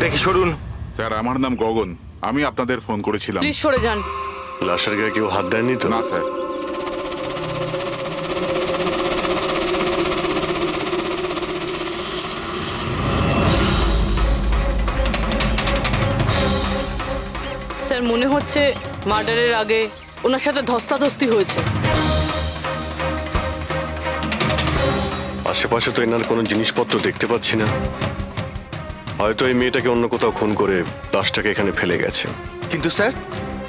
দেখি সরুন। স্যার আমার নাম গগন, আমি আপনাদের ফোন করেছিলাম। প্লিজ সরে যান। লাশের গায়ে কেউ হাত দেয়নি তো? না স্যার। স্যার মনে হচ্ছে মার্ডারের আগে ওনার সাথে ধস্তাধস্তি হয়েছে। আশেপাশে তো এনার কোনো জিনিসপত্র দেখতে পাচ্ছি না। হয়তো এই মেয়েটাকে অন্য কোথাও খুন করে লাশটাকে এখানে ফেলে গেছে। কিন্তু স্যার,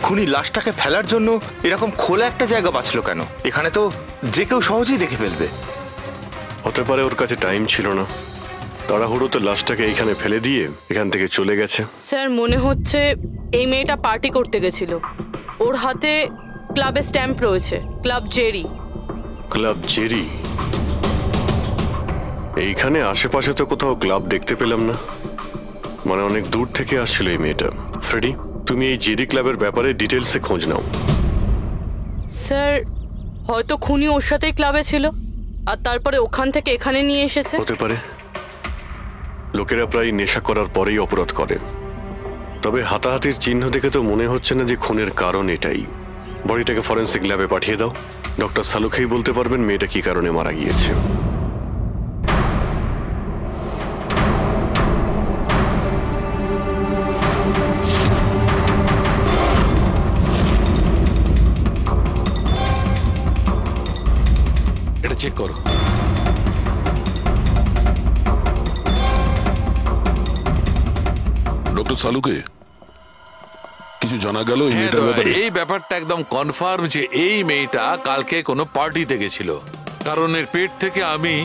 খুনি লাশটাকে ফেলার জন্য এরকম খোলা একটা জায়গা বাঁচলো কেন? এখানে তো যে কেউ সহজেই দেখে ফেলবে। হতে পারে ওর কাছে টাইম ছিল না, তাড়াহুড়োতে লাশটাকে এইখানে ফেলে দিয়ে এখান থেকে চলে গেছে। স্যার মনে হচ্ছে এই মেয়েটা পার্টি করতে গেছিল। ওর হাতে ক্লাবের স্ট্যাম্প রয়েছে, ক্লাব জেরি। Club Jerry? এইখানে আশেপাশে তো কোথাও ক্লাব দেখতে পেলাম না, মানে অনেক দূর থেকে আসছিল এই মেয়েটা। ফ্রেডি, তুমি এই জেরি ক্লাবের ব্যাপারে ডিটেলসে খোঁজ নাও। স্যার হয়তো খুনি ওর সাথেই ক্লাবে ছিল আর তারপরে ওখান থেকে এখানে নিয়ে এসেছে। হতে পারে। লোকেরা প্রায় নেশা করার পরেই অপরাধ করে, তবে হাতাহাতির চিহ্ন দেখে তো মনে হচ্ছে না যে খুনের কারণ এটাই। বডিটাকে ফরেন্সিক ল্যাবে পাঠিয়ে দাও। ডক্টর সালুখেই বলতে পারবেন মেয়েটা কি কারণে মারা গিয়েছে। এটা চেক করো। ডক্টর সালুকে কিছু জানা গেল এই মেয়েটার ব্যাপারে? এই ব্যাপারটা একদম কনফার্ম যে এই মেয়েটা কালকে কোনো পার্টিতে গেছিল, কারণ এর পেট থেকে আমি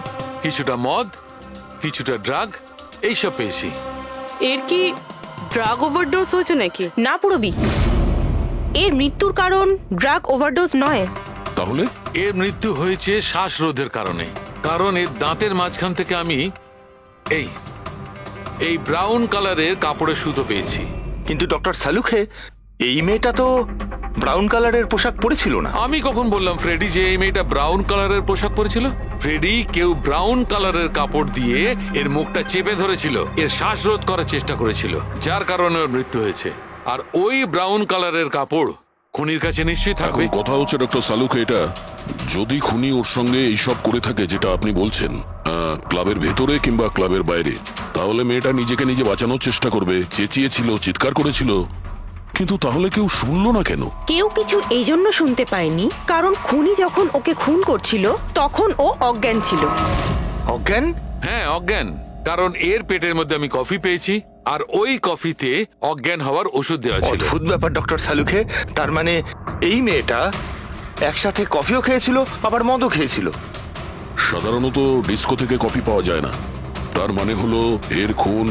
কিছুটা মদ, কিছুটা ড্রাগ এইসব পেয়েছি। এর কি ড্রাগ ওভারডোজ হয়েছে নাকি? না পুরবি, এর মৃত্যুর কারণ ড্রাগ ওভারডোজ নয়। তাহলে এর মৃত্যু হয়েছে শ্বাসরোধের কারণে, কারণ এর দাঁতের মাঝখান থেকে আমি এই ব্রাউন কালারের কাপড়ের সুতো পেয়েছি। কিন্তু ডক্টর সালুখে, এই মেয়েটা তো ব্রাউন কালারের পোশাক পরেছিল না। আমি কখন বললাম ফ্রেডি যে এই মেয়েটা ব্রাউন কালারের পোশাক পরেছিল? ফ্রেডি, কেউ ব্রাউন কালারের কাপড় দিয়ে এর মুখটা চেপে ধরেছিল, এর শ্বাসরোধ করার চেষ্টা করেছিল, যার কারণে ওর মৃত্যু হয়েছে। আর ওই ব্রাউন কালারের কাপড় খুনির কাছে নিশ্চয়ই থাকবে। এখন কথা হচ্ছে ডক্টর সালুকে, এটা যদি খুনি ওর সঙ্গে এইসব করে থাকে যেটা আপনি বলছেন, ক্লাবের ভেতরে কিংবা ক্লাবের বাইরে, তাহলে মেয়েটা নিজেকে নিজে বাঁচানোর চেষ্টা করবে, চেঁচিয়েছিল, চিৎকার করেছিল, কিন্তু তাহলে কেউ শুনলো না কেন? কেউ কিছু এই জন্য শুনতে পায়নি কারণ খুনি যখন ওকে খুন করছিল তখন ও অজ্ঞান ছিল। অজ্ঞান? হ্যাঁ, অজ্ঞান, কারণ এর পেটের মধ্যে আমি কফি পেয়েছি আর ওই কফিতে অজ্ঞান হওয়ার ওষুধ দেওয়া ছিল। অদ্ভুত ব্যাপার ডক্টর সালুখে, তার মানে এই মেয়েটা একসাথে কফিও খেয়েছিল আবার মদও খেয়েছিল। সাধারণত ডিস্কো থেকে কফি পাওয়া যায় না, তার মানে হলো এর খুন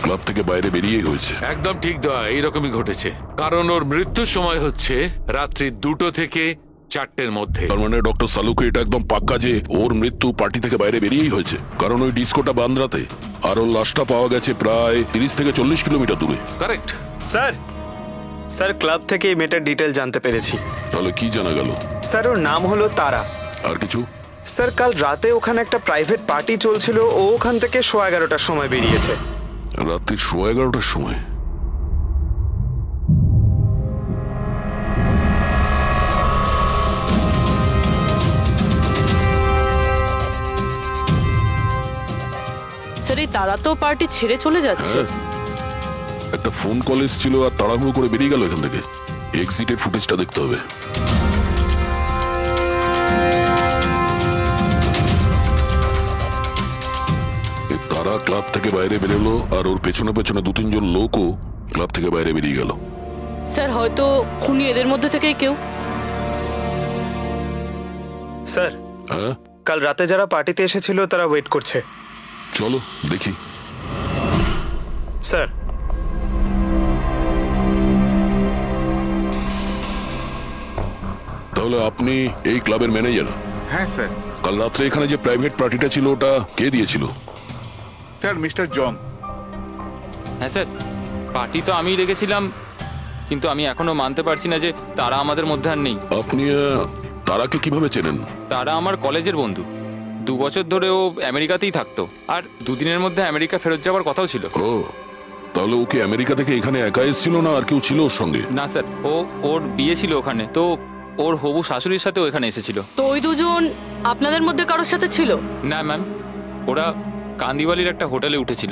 ক্লাব থেকে বাইরে বেরিয়ে হয়েছে। একদম ঠিক দয়া, এইরকমই ঘটেছে, কারণ ওর মৃত্যুর সময় হচ্ছে রাত্রি 2টো থেকে 4টের মধ্যে। তার মানে ডক্টর সালুকে এটা একদম পাক্কা যে ওর মৃত্যু পার্টি থেকে বাইরে বেরিয়েই হয়েছে, কারণ ওই ডিস্কোটা বান্দ্রাতে আর ওর লাশটা পাওয়া গেছে প্রায় 30 থেকে 40 কিলোমিটার দূরে। কারেক্ট স্যার ক্লাব থেকে এই মেয়েটার ডিটেল জানতে পেরেছি। তাহলে কি জানা গেল? স্যার ওর নাম হলো তারা। আর কিছু? স্যার কাল রাতে ওখানে একটা প্রাইভেট পার্টি চলছিল, ও ওখান থেকে 11:15টার সময় বেরিয়েছে। রাত্রি 11:15টার সময়? স্যার এই তারা তো পার্টি ছেড়ে চলে যাচ্ছে। একটা ফোন কল এসেছিল আর তাড়াহুড়ো করে বেরিয়ে গেল এখান থেকে। এক্সিটের ফুটেজটা দেখতে হবে। তারা ক্লাব থেকে বাইরে বেরোলো আর ওর পেছনে পেছনে 2-3 লোকও ক্লাব থেকে বাইরে বেরিয়ে গেল। স্যার হয়তো খুনি এদের মধ্যে থেকেই কেউ। স্যার কাল রাতে যারা পার্টিতে এসেছিল তারা ওয়েট করছে। চলো দেখি। স্যার তাহলে আপনি এই ক্লাবের ম্যানেজার? হ্যাঁ স্যার। কাল রাত্রে এখানে যে প্রাইভেট পার্টিটা ছিল ওটা কে দিয়েছিল? Sir mister John. হ্যাঁ স্যার, পার্টি তো আমিই রেখেছিলাম, কিন্তু আমি এখনো মানতে পারছি না যে তারা আমাদের মধ্যে আর নেই। আপনি তারাকে কিভাবে চেনেন? তারা আমার কলেজের বন্ধু, 2 বছর ধরে ও আমেরিকাতেই থাকতো আর 2 দিনের মধ্যে আমেরিকা ফেরত যাওয়ার কথাও ছিল। ও তাহলে ওকে আমেরিকা থেকে এখানে একা এসেছিল না আর কেউ ছিল ওর সঙ্গে? না স্যার, ওর বিয়ে ছিল ওখানে, তো ওর হবু শাশুড়ির সাথে ওখানে এসেছিল। তো ওই দুজন আপনাদের মধ্যে কারোর সাথে ছিল? না ম্যাম, ওরা কান্দিওয়ালির একটা হোটেলে উঠেছিল।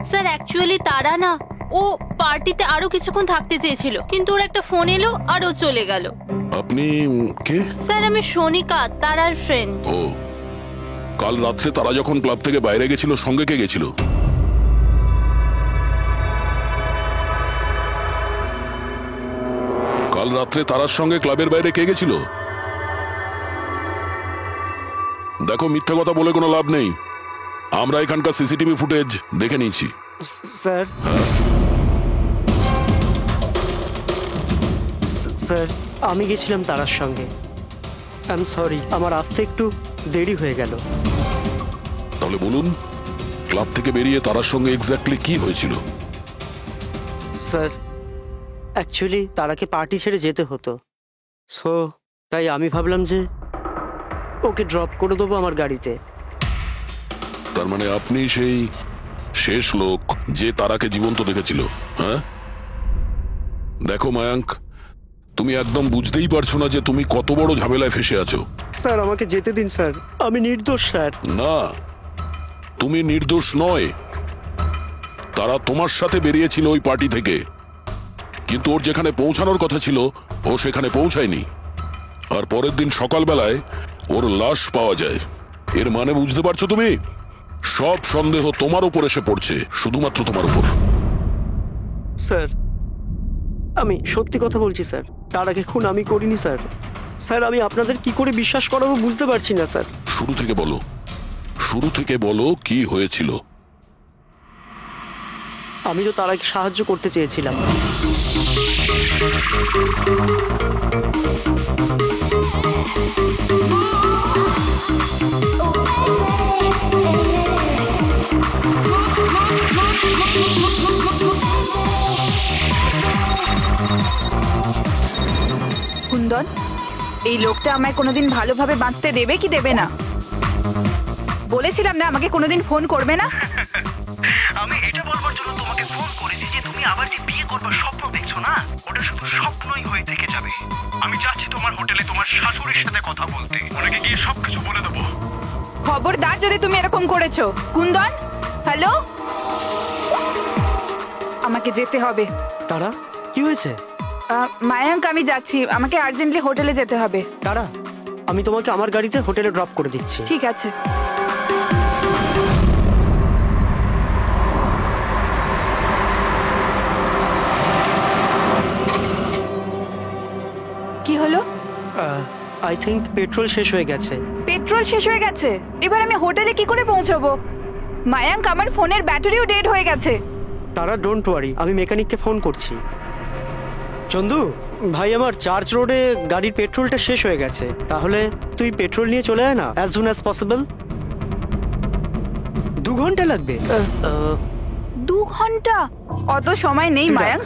স্যার অ্যাকচুয়ালি তারা না, ও পার্টিতে আরো কিছুক্ষণ থাকতে চেয়েছিল, কিন্তু ওর একটা ফোন এলো আর ও চলে গেল। আপনি কে? স্যার আমি সোনিকা, তারার ফ্রেন্ড। ও, কাল রাত্রে তারা যখন ক্লাব থেকে বাইরে গেছিল সঙ্গে কে গেছিল? কাল রাত্রে তারার সঙ্গে ক্লাবের বাইরে কে গেছিল? দেখো, মিথ্যা কথা বলে কোনো লাভ নেই। আমরা এখানকার সিসিটিভি ফুটেজ দেখে নিয়েছি। স্যার, স্যার আমি গেছিলাম তারার সঙ্গে। আই এম সরি, আমার আসতে একটু দেরি হয়ে গেল। তাহলে বলুন, ক্লাব থেকে বেরিয়ে তারার সঙ্গে এক্স্যাক্টলি কি হয়েছিল? স্যার অ্যাকচুয়ালি তারাকে পার্টি ছেড়ে যেতে হতো, সো তাই আমি ভাবলাম যে ওকে ড্রপ করে দেবো আমার গাড়িতে। তার মানে আপনি সেই শেষ লোক যে তারাকে জীবন্ত দেখেছিল? হ্যাঁ, দেখো মায়াঙ্ক, তুমি একদম বুঝতেই পারছো না যে তুমি কত বড় ঝামেলায় ফেসে আছো। স্যার আমাকে যেতে দিন স্যার, আমি নির্দোষ স্যার। না, তুমি নির্দোষ নয়। তারা তোমার সাথে বেরিয়েছিল ওই পার্টি থেকে, কিন্তু ওর যেখানে পৌঁছানোর কথা ছিল ও সেখানে পৌঁছায়নি। আর পরের দিন সকালবেলায় ওর লাশ পাওয়া যায়। এর মানে বুঝতে পারছো তুমি? সব সন্দেহ তোমার উপর এসে পড়ছে, শুধুমাত্র তোমার উপর। স্যার আমি সত্যি কথা বলছি স্যার, তার আগে খুন আমি করিনি স্যার। স্যার আমি আপনাদের কি করে বিশ্বাস করাবো বুঝতে পারছি না স্যার। শুরু থেকে বলো, শুরু থেকে বলো কি হয়েছিল। আমি তো তারাকে সাহায্য করতে চেয়েছিলাম। কুন্দন, এই লোকটা আমায় কোনোদিন ভালোভাবে বাঁচতে দেবে কি দেবে না? বলেছিলাম না আমাকে কোনোদিন ফোন করবে না। আমি এটা বলবার জন্য তোমাকে ফোন করেছি যে তুমি আবার যে বিয়ে করবার স্বপ্ন দেখছো না, ওটা শুধু স্বপ্নই হয়ে থেকে যাবে। আমি যাচ্ছি তোমার হোটেলে তোমার শাশুড়ির সাথে কথা বলতে, ওনাকে গিয়ে সবকিছু বলে দেবো। খবরদার যদি তুমি এরকম করেছো। কুন্দন, হ্যালো, আমাকে যেতে হবে। তারা কি হয়েছে? মায়াঙ্ক, আমি যাচ্ছি, আমাকে আর্জেন্টলি হোটেলে যেতে হবে। তারা, আমি তোমাকে আমার গাড়িতে হোটেলে ড্রপ করে দিচ্ছি। ঠিক আছে। কি হলো? আই থিংক পেট্রোল শেষ হয়ে গেছে। পেট্রোল শেষ হয়ে গেছে? এবার আমি হোটেলে কি করে পৌঁছাবো? মায়াঙ্ক, আমার ফোনের ব্যাটারিও ডেড হয়ে গেছে। তারা ডোন্ট ওয়ারি, আমি মেকানিককে ফোন করছি। চন্দু ভাই, আমার চার্চ রোডে গাড়ির পেট্রোলটা শেষ হয়ে গেছে, তাহলে তুই পেট্রোল নিয়ে চলে আয় না অ্যাজ সুন অ্যাজ পসিবল। 2 ঘন্টা লাগবে। 2 ঘন্টা? অত সময় নেই মায়াঙ্ক,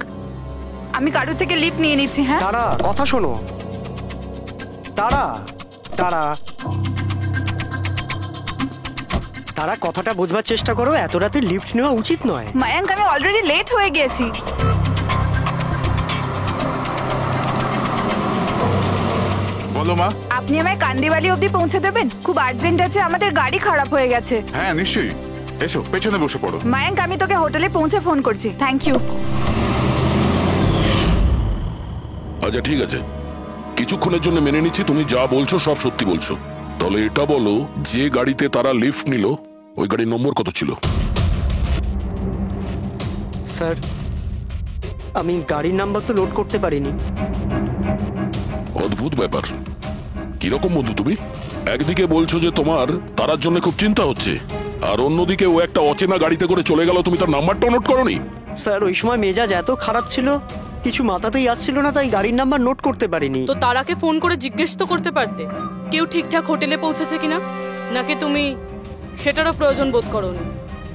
আমি কারোর থেকে লিফট নিয়ে নিচ্ছি। হ্যাঁ তারা, কথা শোনো। তারা তারা তারা কথাটা বোঝবার চেষ্টা করো, এত রাতে লিফট নেওয়া উচিত নয়। মায়াঙ্ক, আমি অলরেডি লেট হয়ে গেছি। বলো মা। আপনি আমায় কান্দিবালি অবধি পৌঁছে দেবেন? খুব আর্জেন্ট আছে, আমাদের গাড়ি খারাপ হয়ে গেছে। হ্যাঁ নিশ্চয়ই, এসো পেছনে বসে পড়ো। মায়াঙ্ক, আমি তোকে হোটেলে পৌঁছে ফোন করছি। Thank you. আচ্ছা ঠিক আছে, কিছুক্ষণের জন্য মেনে নিচ্ছি তুমি যা বলছো সব সত্যি বলছো। তাহলে এটা বলো, যে গাড়িতে তারা লিফট নিল ওই গাড়ির নম্বর কত ছিল? স্যার আমি গাড়ির নাম্বার তো লোড করতে পারিনি। অদ্ভুত ব্যাপার। কিরকম বন্ধু তুমি? একদিকে বলছো যে তোমার তারার জন্য খুব চিন্তা হচ্ছে, আর অন্যদিকে ও একটা অচেনা গাড়িতে করে চলে গেল, তুমি তার নাম্বারটাও নোট করোনি? স্যার ওই সময় মেজাজ এত খারাপ ছিল, কিছু মাথাতেই আসছিল না, তাই গাড়ির নাম্বার নোট করতে পারিনি। তো তারাকে ফোন করে জিজ্ঞেস তো করতে পারতে কেউ ঠিকঠাক হোটেলে পৌঁছেছে কিনা, নাকি তুমি সেটারও প্রয়োজন বোধ করোনি?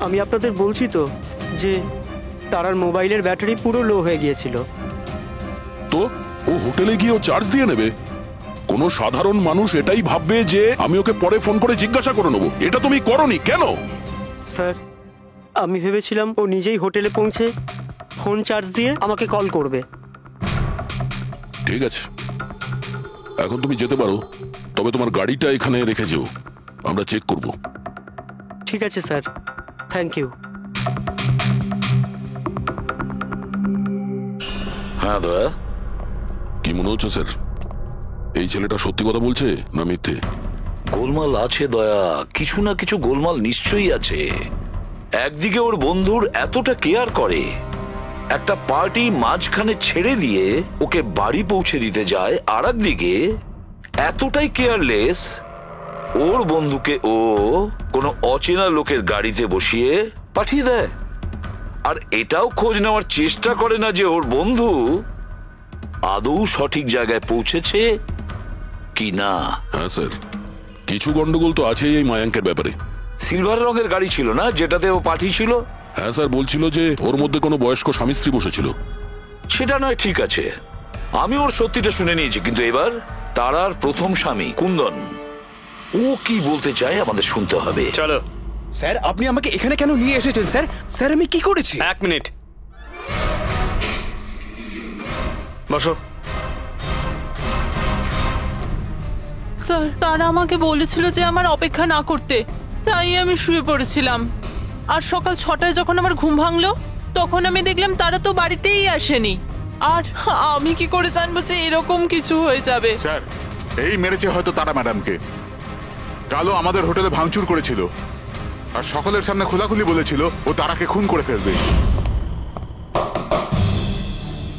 আমি আপনাদের বলছি তো যে তারার মোবাইলের ব্যাটারি পুরো লো হয়ে গিয়েছিল। তো ও হোটেলে গিয়ে চার্জ দিয়ে নেবে? কোনো সাধারণ মানুষ এটাই ভাববে যে আমি ওকে পরে ফোন করে জিজ্ঞাসা করে নেবো। এটা তুমি করোনি কেন? স্যার আমি ভেবেছিলাম ও নিজেই হোটেলে পৌঁছে ফোন চার্জ দিয়ে আমাকে কল করবে। ঠিক আছে, এখন তুমি যেতে পারো, তবে তোমার গাড়িটা এখানে রেখে যেও, আমরা চেক করব। ঠিক আছে স্যার, থ্যাংক ইউ। হ্যাঁ দয়া, কি মনে হচ্ছে স্যার? এই ছেলেটা সত্যি কথা বলছে না মিথ্যে? গোলমাল আছে দয়া, কিছু না কিছু গোলমাল নিশ্চয়ই আছে। একদিকে ওর বন্ধুর এতটা কেয়ার করে, একটা পার্টি মাঝখানে ছেড়ে দিয়ে ওকে বাড়ি পৌঁছে দিতে যায়, আর একদিকে এতটাই কেয়ারলেস ওর বন্ধুকে ও কোনো অচেনা লোকের গাড়িতে বসিয়ে পাঠিয়ে দেয়। আর এটাও খোঁজ নেওয়ার চেষ্টা করে না যে ওর বন্ধু আদৌ সঠিক জায়গায় পৌঁছেছে কি না। হ্যাঁ স্যার, কিছু গন্ডগোল তো আছেই এই মায়াঙ্কের ব্যাপারে। সিলভার রঙের গাড়ি ছিল না যেটাতে ও পাঠিয়েছিল? হ্যাঁ স্যার, বলছিল যে ওর মধ্যে কোনো বয়স্ক স্বামী স্ত্রী বসেছিল। সেটা নয়, ঠিক আছে, আমি ওর সত্যিটা শুনে নিয়েছি, কিন্তু এবার তারার প্রথম স্বামী কুন্দন, ও কি বলতে চায় আমাদের শুনতে হবে। চলো স্যার, আপনি আমাকে এখানে কেন নিয়ে এসেছেন স্যার? স্যার আমি কি করেছি? এক মিনিট বসো। স্যার, তারা আমাকে বলেছিল যে আমার অপেক্ষা না করতে, তাই আমি শুয়ে পড়েছিলাম। আর সকাল 6টায় যখন আমার ঘুম ভাঙলো, তখন আমি দেখলাম তারা তো বাড়িতেই আসেনি। আর আমি কি করে জানবো যে এরকম কিছু হয়ে যাবে? স্যার, এই মেরেছে হয়তো তারা ম্যাডামকে। কালো আমাদের হোটেলে ভাঙচুর করেছিল আর সকলের সামনে খোলাখুলি বলেছিল ও তারাকে খুন করে ফেলবে।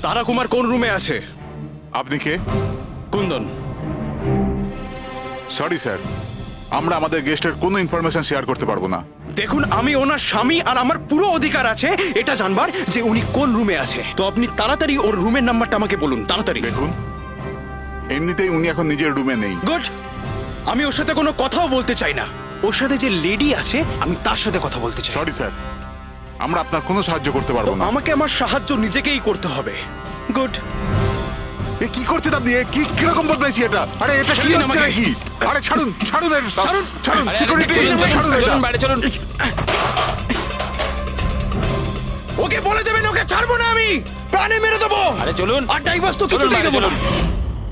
তারা কুমার কোন রুমে আছে? আপনি কে? কুন্দন। সরি স্যার, আমরা আমাদের গেস্টের কোনো ইনফরমেশন শেয়ার করতে পারবো না। দেখুন, আমি ওনার স্বামী আর আমার পুরো অধিকার আছে এটা জানবার যে উনি কোন রুমে আছে। তো আপনি তাড়াতাড়ি ওর রুমের নাম্বারটা আমাকে বলুন, তাড়াতাড়ি। দেখুন, এমনিতেই উনি এখন নিজের রুমে নেই। গুড, আমি ওর সাথে কোনো কথাও বলতে চাই না। ওর সাথে যে লেডি আছে আমি তার সাথে কথা বলতে চাই। সরি স্যার, আমরা আপনার কোনো সাহায্য করতে পারবো না। আমাকে আমার সাহায্য নিজেকেই করতে হবে। গুড। এ কি করছেন আপনি? কি কিরকম বদমাইশি এটা? আরে এটা কি হচ্ছে নাকি? আরে ছাড়ুন, ছাড়ুন, ছাড়ুন, ছাড়ুন, সিকিউরিটি ছাড়ুন, চলুন বাইরে চলুন। ওকে বলে দেবেন ওকে ছাড়বো না, আমি প্রাণে মেরে দেবো। আরে চলুন। আর ডাইভার্স তো কিছুতেই দেবো না।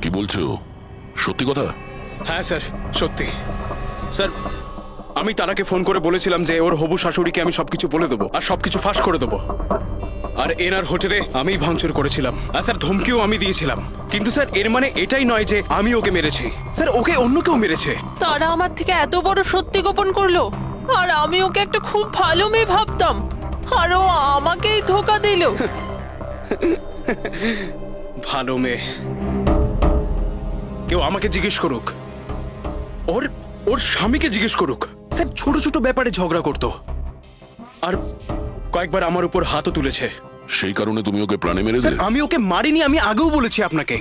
কি বলছো? সত্যি কথা? হ্যাঁ স্যার, সত্যি। স্যার, আমি তারাকে ফোন করে বলেছিলাম যে ওর হবু শাশুড়িকে আমি সবকিছু বলে দেবো আর সবকিছু ফাঁস করে দেবো। আর এনার হোটেলে আমি ভাঙচুর করেছিলাম, আর স্যার ধমকিও আমি দিয়েছিলাম। কিন্তু স্যার এর মানে এটাই নয় যে আমি ওকে মেরেছি। স্যার, ওকে অন্য কেউ মেরেছে। তারা আমার থেকে এত বড় সত্যি গোপন করলো, আর আমি ওকে একটা খুব ভালো মেয়ে ভাবতাম, আর ও আমাকেই ধোকা দিল। ভালো মেয়ে? কেউ আমাকে জিজ্ঞেস করুক, ওর স্বামীকে জিজ্ঞেস করুক। স্যার, ছোট ছোট ব্যাপারে ঝগড়া করতো আর কয়েকবার আমার উপর হাতও তুলেছে। সেই কারণে তুমি ওকে প্রাণে মেরে দিলে? আমি ওকে মারিনি, আমি আগেও বলেছি আপনাকে।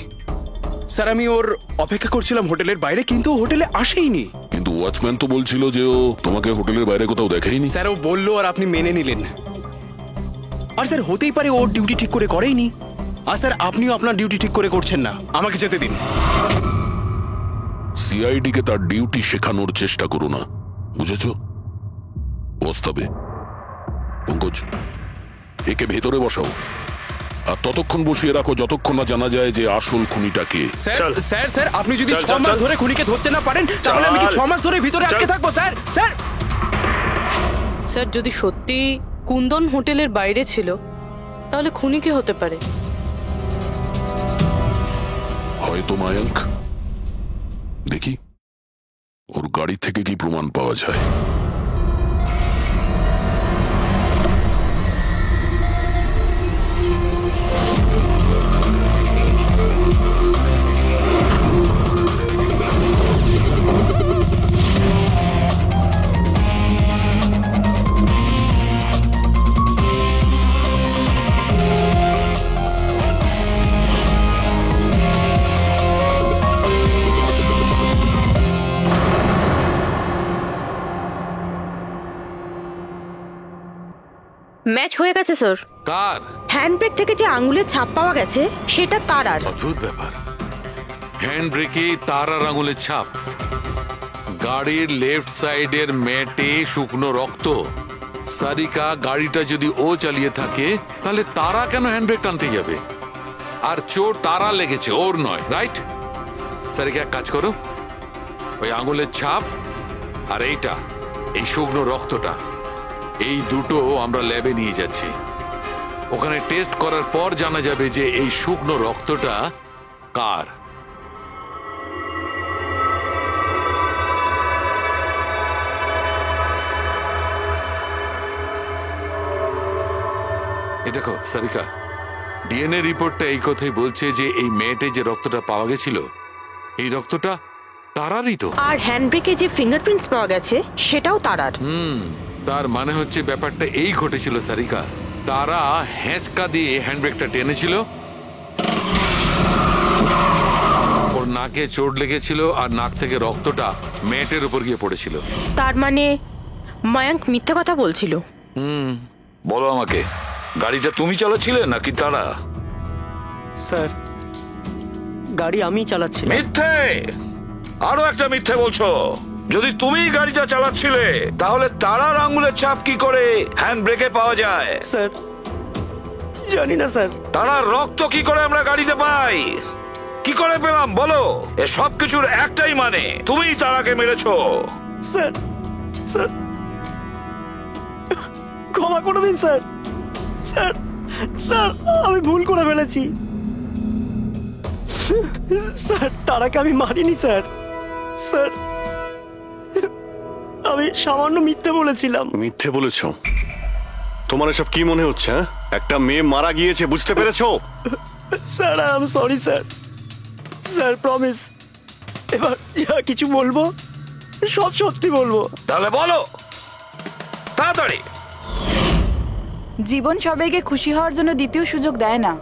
স্যার, আমি ওর অপেক্ষা করছিলাম হোটেলের বাইরে, কিন্তু ও হোটেলে আসেইনি। কিন্তু ওয়াচম্যান তো বলছিল যে ও তোমাকে হোটেলের বাইরে কোথাও দেখেইনি। স্যার, ও বললো আর আপনি মেনে নিলেন। আর স্যার, হতেই পারে ওর ডিউটি ঠিক করে করেইনি। আর স্যার, আপনিও আপনার ডিউটি ঠিক করে করছেন না। আমাকে যেতে দিন। সিআইডি কে তার ডিউটি শেখানোর চেষ্টা করো না, বুঝেছো? বস্তাবে। পঙ্কজ, একে ভেতরে বসাও আর ততক্ষণ বসিয়ে রাখো যতক্ষণ না জানা যায় যে আসল খুনিটা কে। স্যার, স্যার, আপনি যদি 6 মাস ধরে খুনিকে ধরতে না পারেন, তাহলে আমি কি 6 মাস ধরে ভিতরে আটকে থাকবো? স্যার, স্যার, স্যার, যদি সত্যি কুন্দন হোটেলের বাইরে ছিল, তাহলে খুনি কে হতে পারে? হয়তো মায়াঙ্ক। দেখি ওর গাড়ি থেকে কি প্রমাণ পাওয়া যায়। ম্যাচ হয়ে গেছে স্যার। কার? হ্যান্ডব্রেক থেকে যে আঙুলের ছাপ পাওয়া গেছে সেটা তারার। অদ্ভুত ব্যাপার, হ্যান্ড ব্রেকে তারার আঙুলের ছাপ, গাড়ির লেফট সাইডের ম্যাটে শুকনো রক্ত, সারিকা গাড়িটা যদি ও চালিয়ে থাকে তাহলে তারা কেন হ্যান্ডব্রেক টানতে যাবে? আর চোট তারা লেগেছে, ওর নয়, রাইট? সারিকা এক কাজ করো, ওই আঙুলের ছাপ আর এইটা, এই শুকনো রক্তটা, এই দুটো আমরা ল্যাবে নিয়ে যাচ্ছি। ওখানে টেস্ট করার পর জানা যাবে যে এই শুকনো রক্তটা কার। দেখো সারিকা, ডিএনএ রিপোর্টটা এই কথাই বলছে যে এই মেয়েটে যে রক্তটা পাওয়া গেছিল, এই রক্তটা তারারই তো। আর হ্যান্ডব্রেকে যে ফিঙ্গারপ্রিন্টস পাওয়া গেছে সেটাও তারার। তার মানে হচ্ছে ব্যাপারটা এই ঘটেছিল সারিকা, তারা হ্যাঁচকা দিয়ে হ্যান্ডব্রেকটা টেনেছিল, ওর নাকে চোট লেগেছিল আর নাক থেকে রক্তটা মেয়েটের উপর গিয়ে পড়েছিল। তার মানে মায়াঙ্ক মিথ্যে কথা বলছিল। বলো আমাকে, গাড়িটা তুমি চালাচ্ছিলে নাকি তারা? স্যার, গাড়ি আমি চালাচ্ছি। মিথ্যে, আরো একটা মিথ্যে বলছো। যদি তুমি গাড়িটা চালাচ্ছিলে তাহলে তারার আঙ্গুলের ছাপ কি করে হ্যান্ড ব্রেকে পাওয়া যায়? স্যার জানি না স্যার। তারার রক্ত কি করে আমরা গাড়িতে পাই? কি করে পেলাম বলো? এ সব কিছুর একটাই মানে, তুমিই তারাকে মেরেছো। স্যার, স্যার ক্ষমা করে দিন স্যার। স্যার, স্যার আমি ভুল করে ফেলেছি স্যার। তারাকে আমি মারিনি স্যার। স্যার আমি সামান্য মিথ্যে বলেছিলাম। মিথ্যে বলেছো? তোমার এসব কি মনে হচ্ছে? একটা মেয়ে মারা গিয়েছে, বুঝতে পেরেছো? Sir I am sorry sir. Sir promise, এবার যা কিছু বলবো সব সত্যি বলবো। তাহলে বলো তাড়াতাড়ি। জীবন সবাইকে খুশি হওয়ার জন্য দ্বিতীয় সুযোগ দেয় না,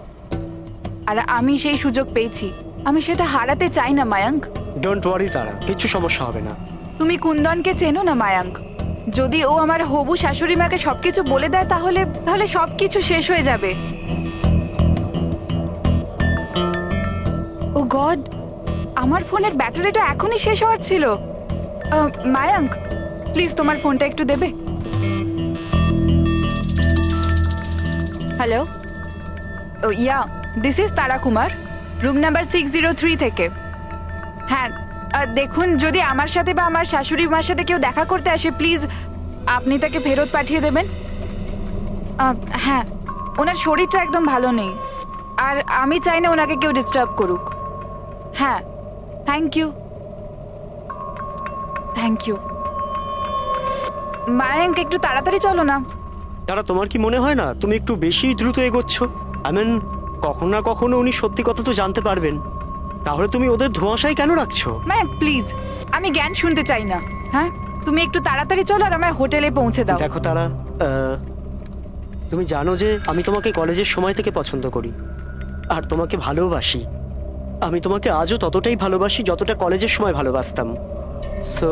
আর আমি সেই সুযোগ পেয়েছি। আমি সেটা হারাতে চাই না মায়াঙ্ক। ডোন্ট ওয়ারি তারা, কিছু সমস্যা হবে না। তুমি কুন্দনকে চেনো না মায়াঙ্ক? যদি ও আমার হবু শাশুড়ি মাকে সবকিছু বলে দেয় তাহলে তাহলে সবকিছু শেষ হয়ে যাবে। ও গড, আমার ফোনের ব্যাটারিটা এখনই শেষ হওয়ার ছিল। মায়াঙ্ক প্লিজ তোমার ফোনটা একটু দেবে? Hello, oh yeah, this is Tara Kumar, room number 603 থেকে। হ্যাঁ দেখুন, যদি আমার সাথে বা আমার শাশুড়ি মার সাথে কেউ দেখা করতে আসে প্লিজ আপনি তাকে ফেরত পাঠিয়ে দেবেন। হ্যাঁ, ওনার শরীরটা একদম ভালো নেই আর আমি চাই না ওনাকে কেউ ডিস্টার্ব করুক। হ্যাঁ, thank you, thank you. Mayank একটু তাড়াতাড়ি চলো না। তারা, তোমার কি মনে হয় না তুমি একটু বেশি দ্রুত এগোচ্ছ? আই মিন, কখনো না কখনো উনি সত্যি কথা তো জানতে পারবেন, তাহলে তুমি ওদের ধোঁয়াশায় কেন রাখছো? মায়াঙ্ক প্লিজ, আমি জ্ঞান শুনতে চাই না। হ্যাঁ, তুমি একটু তাড়াতাড়ি চলো আর আমায় হোটেলে পৌঁছে দাও। দেখো তারা, তুমি জানো যে আমি তোমাকে কলেজের সময় থেকে পছন্দ করি আর তোমাকে ভালোবাসি। আমি তোমাকে আজও ততটাই ভালোবাসি যতটা কলেজের সময় ভালোবাসতাম। সো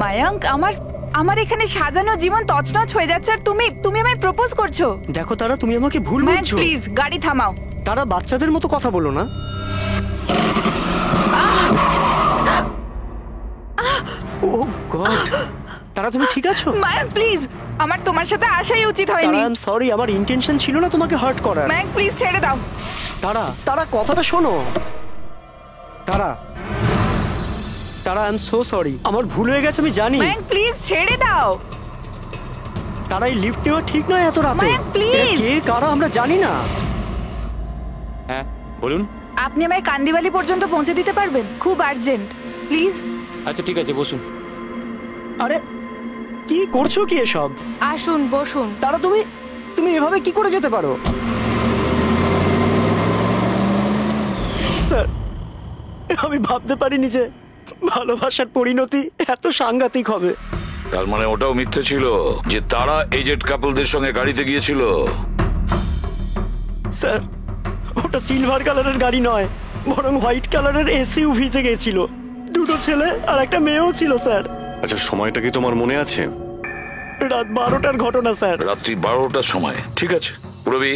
মায়াঙ্ক, আমার এখানে সাজানো জীবন তছনছ হয়ে যাচ্ছে আর তুমি আমায় প্রপোজ করছো। দেখো তারা, তুমি আমাকে ভুল বুঝছো। প্লিজ গাড়ি থামাও। তারা, বাচ্চাদের মতো কথা বলো না। ও গড, তারা তুমি ঠিক আছো? মায়াঙ্ক প্লিজ, আমার তোমার সাথে আসাই উচিত হয়নি। আই এম সরি, আমার ইন্টেনশন ছিল না তোমাকে হার্ট করার। মায়াঙ্ক প্লিজ ছেড়ে দাও। তারা কথাটা শোনো। তারা, আই এম সো সরি, আমার ভুল হয়ে গেছে আমি জানি। মায়াঙ্ক প্লিজ ছেড়ে দাও। তারা, এই লিফট নেওয়া ঠিক নয় এত রাতে। মায়াঙ্ক প্লিজ। কে কারা আমরা জানি না। হ্যাঁ বলুন। আপনি আমায় কান্দিবালি পর্যন্ত পৌঁছে দিতে পারবেন? খুব আর্জেন্ট, প্লিজ। আচ্ছা ঠিক আছে, বসুন। আরে কি করছো কি এসব? আসুন বসুন। তারা, তুমি এভাবে কি করে যেতে পারো? স্যার, আমি ভাবতে পারিনি যে ভালোবাসার পরিণতি এত সাংঘাতিক হবে। তার মানে ওটাও মিথ্যে ছিল যে তারা এজেড কাপলদের সঙ্গে গাড়িতে গিয়েছিল? স্যার, ওটা সিলভার কালারের গাড়ি নয়, বরং হোয়াইট কালারের এসইউভিতে গেছিল। দুটো ছেলে আর একটা মেয়েও ছিল স্যার। আচ্ছা, সময়টা কি তোমার মনে আছে? রাত 12টার ঘটনা স্যার। রাত্রি 12টার সময়, ঠিক আছে। রবি,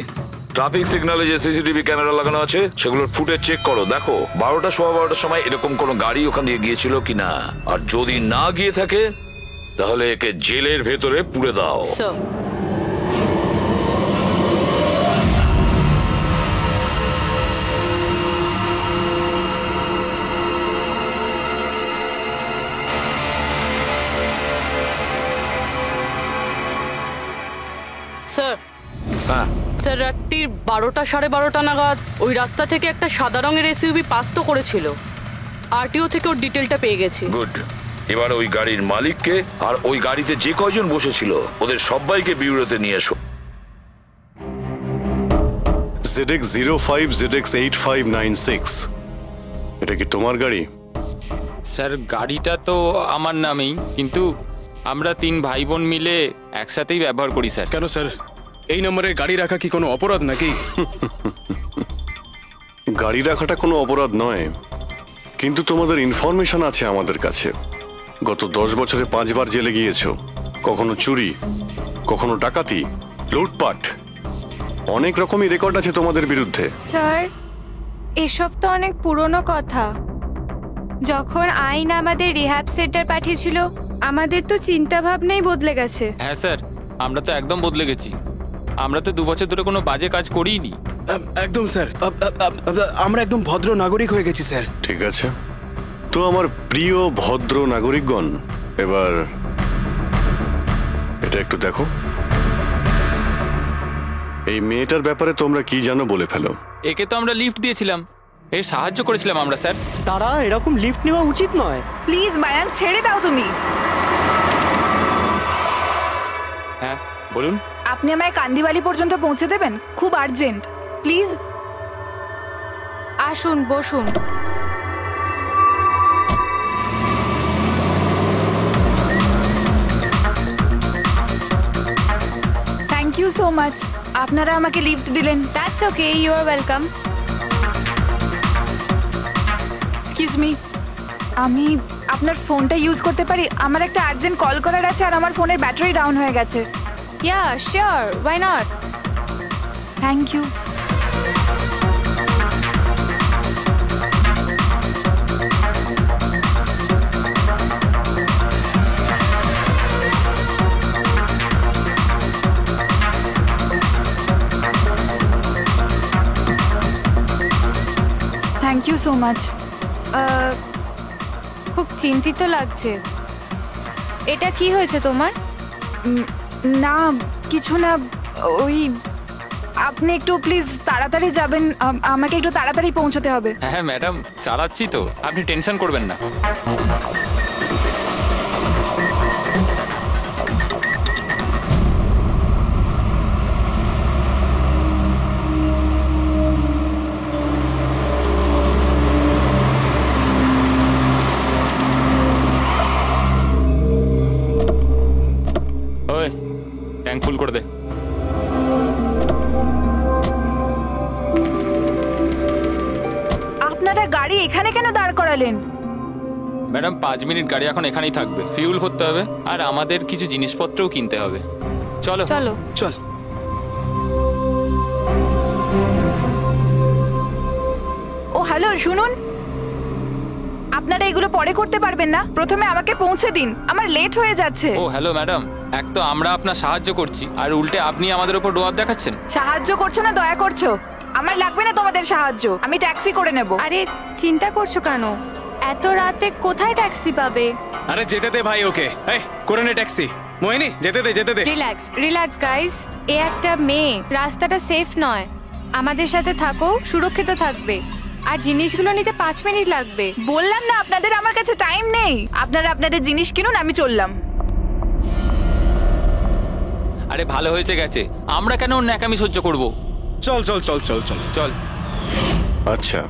ট্রাফিক সিগন্যালে যে সিসিটিভি ক্যামেরা লাগানো আছে সেগুলোর ফুটেজ চেক করো, দেখো 12টা সোয়া 12টার সময় এরকম কোনো গাড়ি ওখান দিয়ে গিয়েছিল কিনা। আর যদি না গিয়ে থাকে তাহলে একে জেলের ভেতরে পুরে দাও। স্যার স্যার হ্যাঁ, স্যার রাত্রির 12টা 12:30 নাগাদ ওই রাস্তা থেকে একটা সাদা রঙের এসইউভি পাস তো করেছিল। আরটিও থেকে ওর ডিটেলটা পেয়ে গেছি। গুড। এবার ওই গাড়ির মালিককে আর ওই গাড়িতে যে কয়জন বসেছিল ওদের সবাইকে বিউরোতে নিয়ে এসো। ZX05ZX8596, এটা কি তোমার গাড়ি? স্যার গাড়িটা তো আমার নামেই, কিন্তু আমরা 3 ভাই বোন মিলে একসাথেই ব্যবহার করি স্যার। কেন স্যার, এই নম্বরে গাড়ি রাখা কি কোনো অপরাধ নাকি? গাড়ি রাখাটা কোনো অপরাধ নয়, কিন্তু তোমাদের ইনফরমেশন আছে আমাদের কাছে। গত 10 বছরে 5 বার জেলে গিয়েছো। কখনো চুরি, কখনো ডাকাতি, লুটপাট, অনেক রকমই রেকর্ড আছে তোমাদের বিরুদ্ধে। স্যার এসব তো অনেক পুরনো কথা। যখন আইন আমাদের রিহ্যাব সেন্টার পাঠিয়েছিল আমাদের তো চিন্তা ভাবনাই বদলে গেছে। হ্যাঁ স্যার, আমরা তো একদম বদলে গেছি। আমরা তো 2 বছর ধরে কোনো বাজে কাজ করিনি। একদম স্যার, আমরা একদম ভদ্র নাগরিক হয়ে গেছি স্যার। ঠিক আছে, তো আমার প্রিয় ভদ্র নাগরিকগণ, এবার এটা একটু দেখো। এই মেয়েটার ব্যাপারে তোমরা কি জানো বলে ফেলো। একে তো আমরা লিফট দিয়েছিলাম, এর সাহায্য করেছিলাম আমরা স্যার। তারা এরকম লিফট নেওয়া উচিত নয়। প্লিজ বায়ান, ছেড়ে দাও তুমি। হ্যাঁ বলুন। আপনি আমায় কান্দিবালি পর্যন্ত পৌঁছে দেবেন? খুব আর্জেন্ট, প্লিজ। আসুন বসুন। থ্যাংক ইউ সো মাচ, আপনারা আমাকে লিফট দিলেন। That's okay, you are welcome. Excuse me, আমি আপনার ফোনটা ইউজ করতে পারি? আমার একটা আর্জেন্ট কল করার আছে আর আমার ফোনের ব্যাটারি ডাউন হয়ে গেছে। Yeah sure, why not. Thank you. Thank you so much. খুব চিন্তিত লাগছে। এটা কি হয়েছে তোমার? না কিছু না, ওই আপনি একটু প্লিজ তাড়াতাড়ি যাবেন, আমাকে একটু তাড়াতাড়ি পৌঁছতে হবে। হ্যাঁ ম্যাডাম, চালাচ্ছি তো, আপনি টেনশন করবেন না। ওই ট্যাঙ্ক ফুল করে দে। আপনারা গাড়ি এখানে কেন দাঁড় করালেন? ম্যাডাম 5 মিনিট গাড়ি এখন এখানেই থাকবে, ফিউল ভরতে হবে আর আমাদের কিছু জিনিসপত্রও কিনতে হবে। চলো চলো চল। ও হ্যালো, শুনুন, আপনারা এগুলো পরে করতে পারবেন না? প্রথমে আমাকে পৌঁছে দিন, আমার লেট হয়ে যাচ্ছে। ও হ্যালো ম্যাডাম, এক তো আমরা আপনার সাহায্য করছি আর উল্টে আপনি আমাদের উপর ডোয়াব দেখাচ্ছেন। সাহায্য করছো না দয়া করছো? আমার লাগবে না তোমাদের সাহায্য, আমি ট্যাক্সি করে নেব। আরে চিন্তা করছো কেন? এত রাতে কোথায় ট্যাক্সি পাবে? আরে যেতে দে ভাই ওকে, এই করে নে ট্যাক্সি। মোহিনী যেতে দে, যেতে দে। রিল্যাক্স রিল্যাক্স গাইস, এ একটা মেয়ে, রাস্তাটা সেফ নয়। আমাদের সাথে থাকো, সুরক্ষিত থাকবে। আর জিনিসগুলো নিতে 5 মিনিট লাগবে। বললাম না আপনাদের আমার কাছে টাইম নেই। আপনারা আপনাদের জিনিস কিনুন, আমি চললাম। আরে ভালো হয়েছে গেছে, আমরা কেন ওর ন্যাকামি সহ্য করব? চল চল চল চল চল চল। আচ্ছা,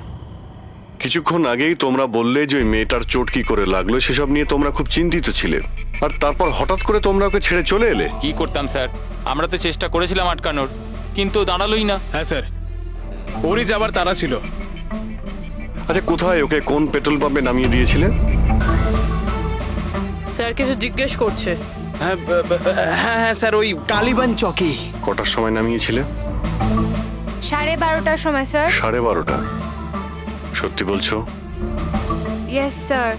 কিছুক্ষণ আগেই তোমরা বললে যে ওই মেয়েটার চোট কি করে লাগলো সেসব নিয়ে তোমরা খুব চিন্তিত ছিলে, আর তারপর হঠাৎ করে তোমরা ওকে ছেড়ে চলে এলে। কি করতাম স্যার, আমরা তো চেষ্টা করেছিলাম আটকানোর, কিন্তু দাঁড়ালোই না। হ্যাঁ স্যার, ওরই যাবার তারা ছিল। আচ্ছা, কোথায় ওকে কোন পেট্রোল পাম্পে নামিয়ে দিয়েছিলেন? স্যার কিছু জিজ্ঞেস করছে। হ্যাঁ হ্যাঁ স্যার, ওই কালীবান চকে। কটার সময় নামিয়েছিলে? 12:30টার সময় স্যার। 12:30টা? সত্যি বলছো? Yes sir.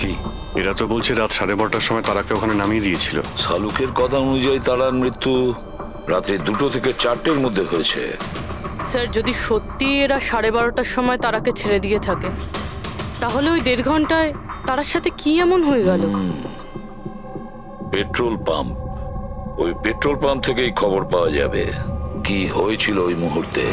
কি? এরা তো বলছে রাত 12:30টার সময় তারাকে ওখানে নামিয়ে দিয়েছিল। শালুকের কথা অনুযায়ী তারার মৃত্যু রাতে 2টো থেকে 4টের মধ্যে হয়েছে। স্যার, যদি সত্যি এরা 12:30টার সময় তারাকে ছেড়ে দিয়ে থাকে, তাহলে ওই 1.5 ঘন্টায় তারার সাথে কি এমন হয়ে গেল? পেট্রোল পাম্প, ওই পেট্রোল পাম্প থেকেই খবর পাওয়া যাবে কি হয়েছিল ওই মুহূর্তে।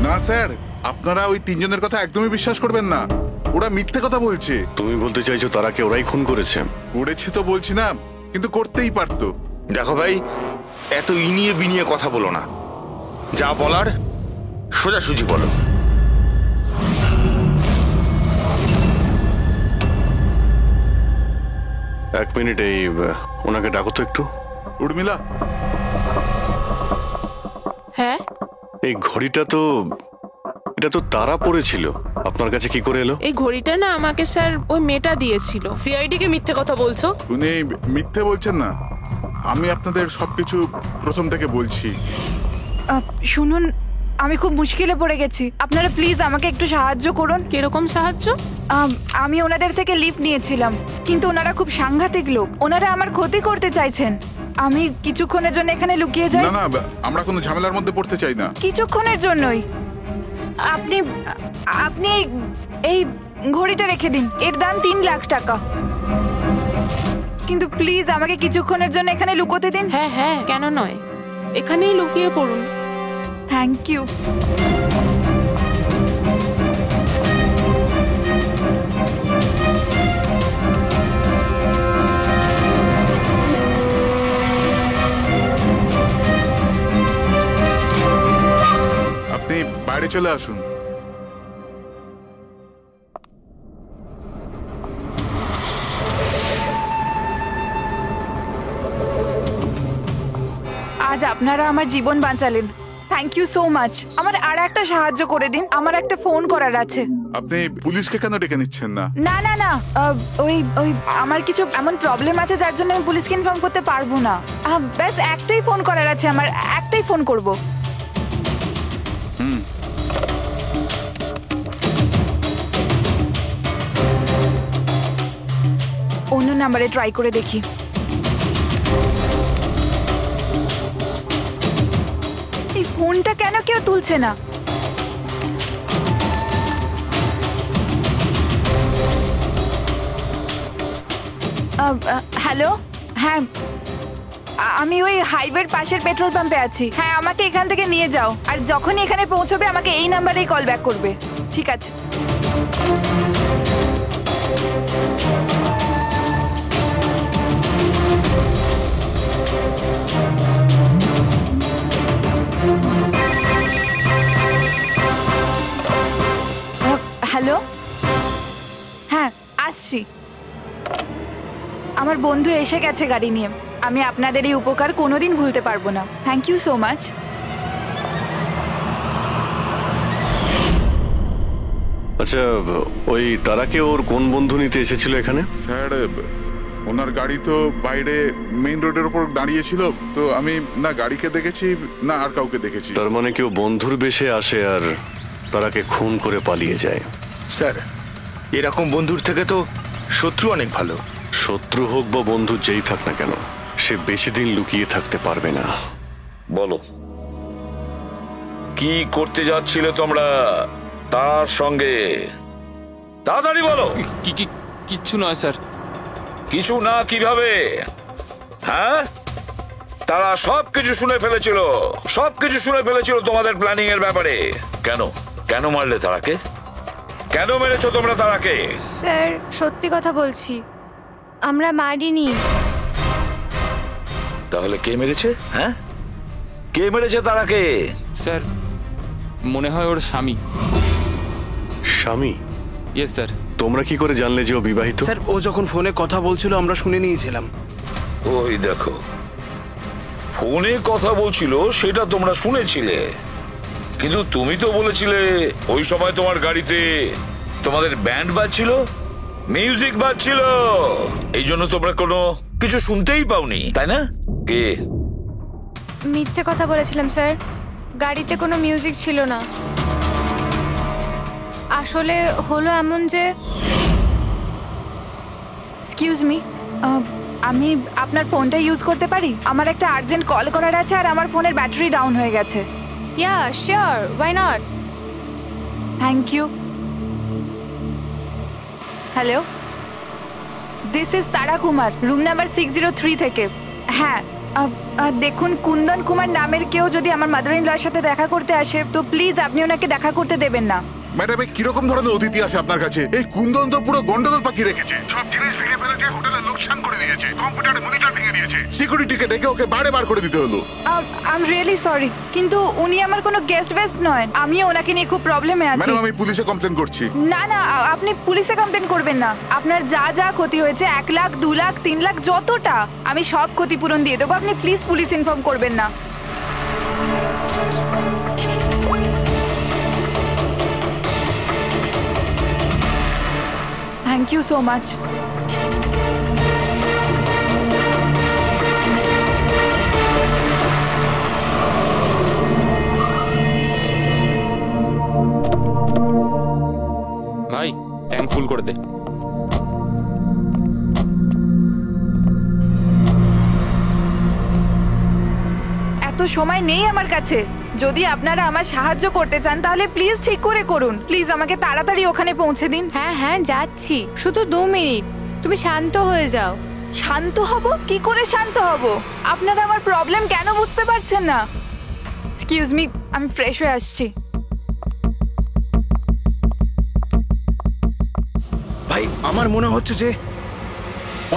না স্যার, আপনারা ওই 3 জনের কথা একদমই বিশ্বাস করবেন না। ওরা মিথ্যে কথা বলছে। তুমি বলতে চাইছো তারাকে ওরাই খুন করেছে? করেছে তো বলছি না, কিন্তু করতেই পারতো। দেখো ভাই, এত ইনিয়ে বিনিয়ে কথা বলো না, যা বলার সোজাসুজি বলো। এক মিনিট, এই ওনাকে ডাকো তো একটু। উর্মিলা। হ্যাঁ, এই ঘড়িটা তো, এটা তো তারা পড়েছিল, আপনার কাছে কি করে এলো? এই ঘড়িটা না আমাকে স্যার ওই মেয়েটা দিয়েছিল। সিআইডি কে মিথ্যে কথা বলছো? উনি মিথ্যে বলছেন না, আমি আপনাদের সবকিছু প্রথম থেকে বলছি। শুনুন, আমি খুব মুশকিলে পড়ে গেছি, আপনারা প্লিজ আমাকে একটু সাহায্য করুন। কিরকম সাহায্য? আমি ওনাদের থেকে লিফট নিয়েছিলাম, কিন্তু ওনারা খুব সাংঘাতিক লোক, ওনারা আমার ক্ষতি করতে চাইছেন। আমি কিছুক্ষণের জন্য এখানে লুকিয়ে যাই। না না, আমরা কোনো ঝামেলার মধ্যে পড়তে চাই না। কিছুক্ষণের জন্যই। আপনি আপনি এই ঘড়িটা রেখে দিন, এর দাম 3 লাখ টাকা। কিন্তু প্লিজ আমাকে কিছুক্ষণের জন্য এখানে লুকোতে দিন। হ্যাঁ হ্যাঁ, কেন নয়, এখানেই লুকিয়ে পড়ুন। Thank you. আপনি বাইরে চলে আসুন। আজ আপনারা আমার জীবন বাঁচালেন, থ্যাংক ইউ সো মাচ। আমার আর একটা সাহায্য করে দিন, আমার একটা ফোন করার আছে। আপনি পুলিশকে কেন ডেকে নিচ্ছেন না? না না না, ওই ওই আমার কিছু এমন প্রবলেম আছে যার জন্য আমি পুলিশকে ইনফর্ম করতে পারবো না। ব্যাস একটাই ফোন করার আছে আমার, একটাই ফোন করব। অন্য নাম্বারে ট্রাই করে দেখি। এই ফোনটা কেন কেউ তুলছে না? হ্যালো, হ্যাঁ আমি ওই হাইওয়ের পাশের পেট্রোল পাম্পে আছি। হ্যাঁ, আমাকে এখান থেকে নিয়ে যাও, আর যখনই এখানে পৌঁছবে আমাকে এই নাম্বারেই কল ব্যাক করবে। ঠিক আছে। হ্যালো, হ্যাঁ আসছি। আমার বন্ধু এসে গেছে গাড়ি নিয়ে। আমি আপনাদের এই উপকার কোনোদিন ভুলতে পারবো না। Thank you so much. আচ্ছা, ওই তারাকে ওর কোন বন্ধু নিতে এসেছিল এখানে? স্যার, ওনার গাড়ি তো বাইরে মেইন রোডের উপর দাঁড়িয়ে ছিল, তো আমি না গাড়িকে দেখেছি না আর কাউকে দেখেছি। তার মানে কেউ বন্ধুর বেশে আসে আর তারাকে খুন করে পালিয়ে যায়। স্যার, এরকম বন্ধুর থেকে তো শত্রু অনেক ভালো। শত্রু হোক বা বন্ধু যেই থাক না কেন, সে বেশি দিন লুকিয়ে থাকতে পারবে না। বলো, কি করতে যাচ্ছিলে তোমরা তার সঙ্গে? তাড়াতাড়ি বলো। কিচ্ছু নয় স্যার। কিছু না কিভাবে? হ্যাঁ, তারা সবকিছু শুনে ফেলেছিল, সবকিছু শুনে ফেলেছিল তোমাদের প্ল্যানিং এর ব্যাপারে। কেন কেন মারলে তারাকে? কেন মেরেছো তোমরা তারাকে? স্যার, সত্যি কথা বলছি, আমরা মারিনি। তাহলে কে মেরেছে? হ্যাঁ, কে মেরেছে তারাকে? স্যার, মনে হয় ওর স্বামী। স্বামী? Yes sir. তোমরা কি করে জানলে যে ও বিবাহিত? স্যার, ও যখন ফোনে কথা বলছিল আমরা শুনে নিয়েছিলাম। ওই দেখো, ফোনে কথা বলছিল সেটা তোমরা শুনেছিলে, কিন্তু তুমি তো বলেছিলে ওই সময় তোমার গাড়িতে তোমাদের ব্যান্ড বাজছিল, মিউজিক বাজছিল, এই জন্য তোমরা কোনো কিছু শুনতেই পাওনি তাই না? কে? মিথ্যে কথা বলেছিলাম স্যার, গাড়িতে কোনো মিউজিক ছিল না। আসলে হলো এমন যে এক্সকিউজ মি, আমি আপনার ফোনটা ইউজ করতে পারি? আমার একটা আর্জেন্ট কল করার আছে আর আমার ফোনের ব্যাটারি ডাউন হয়ে গেছে। Yeah sure, why not. Thank you. Hello, this is Tara Kumar, room number 603 থেকে। হ্যাঁ, দেখুন কুন্দন কুমার নামের কেউ যদি আমার মাদার ইন লর সাথে দেখা করতে আসে তো প্লিজ আপনি ওনাকে দেখা করতে দেবেন না। ম্যাডাম, কিরকম ধরনের অতিথি আসে আপনার কাছে? এই কুন্দন তো পুরো গন্ডগোল পাকিয়ে রেখেছে, সব জিনিস ভেঙে ফেলেছে, হোটেলের লোকসান করে দিয়েছে, কম্পিউটারে মনিটর ভেঙে দিয়েছে, সিকিউরিটিকে ডেকে ওকে বাইরে বার করে দিতে হলো। আই এম রিয়েলি সরি, কিন্তু উনি আমার কোনো গেস্ট বেস্ট নয়, আমি ওনাকে নিয়ে খুব প্রবলেমে আছি। ম্যাডাম, আমি পুলিশে কমপ্লেন করছি। না না, আপনি পুলিশে কমপ্লেন করবেন না। আপনার যা যা ক্ষতি হয়েছে 1 লাখ 2 লাখ 3 লাখ যতটা, আমি সব ক্ষতিপূরণ দিয়ে দেবো। আপনি প্লিজ পুলিশ ইনফর্ম করবেন না। Thank you so much. ভাই ট্যাঙ্ক ফুল করে দে। এত সময় নেই আমার কাছে। যদি আপনারা আমার সাহায্য করতে চান তাহলে প্লিজ ঠিক করে করুন। প্লিজ আমাকে তাড়াতাড়ি ওখানে পৌঁছে দিন। হ্যাঁ হ্যাঁ যাচ্ছি, শুধু 2 মিনিট, তুমি শান্ত হয়ে যাও। শান্ত হব? কি করে শান্ত হব? আপনারা আমার প্রবলেম কেন বুঝতে পারছেন না? এক্সকিউজ মি, আমি ফ্রেশ হয়ে আসছি। ভাই, আমার মনে হচ্ছে যে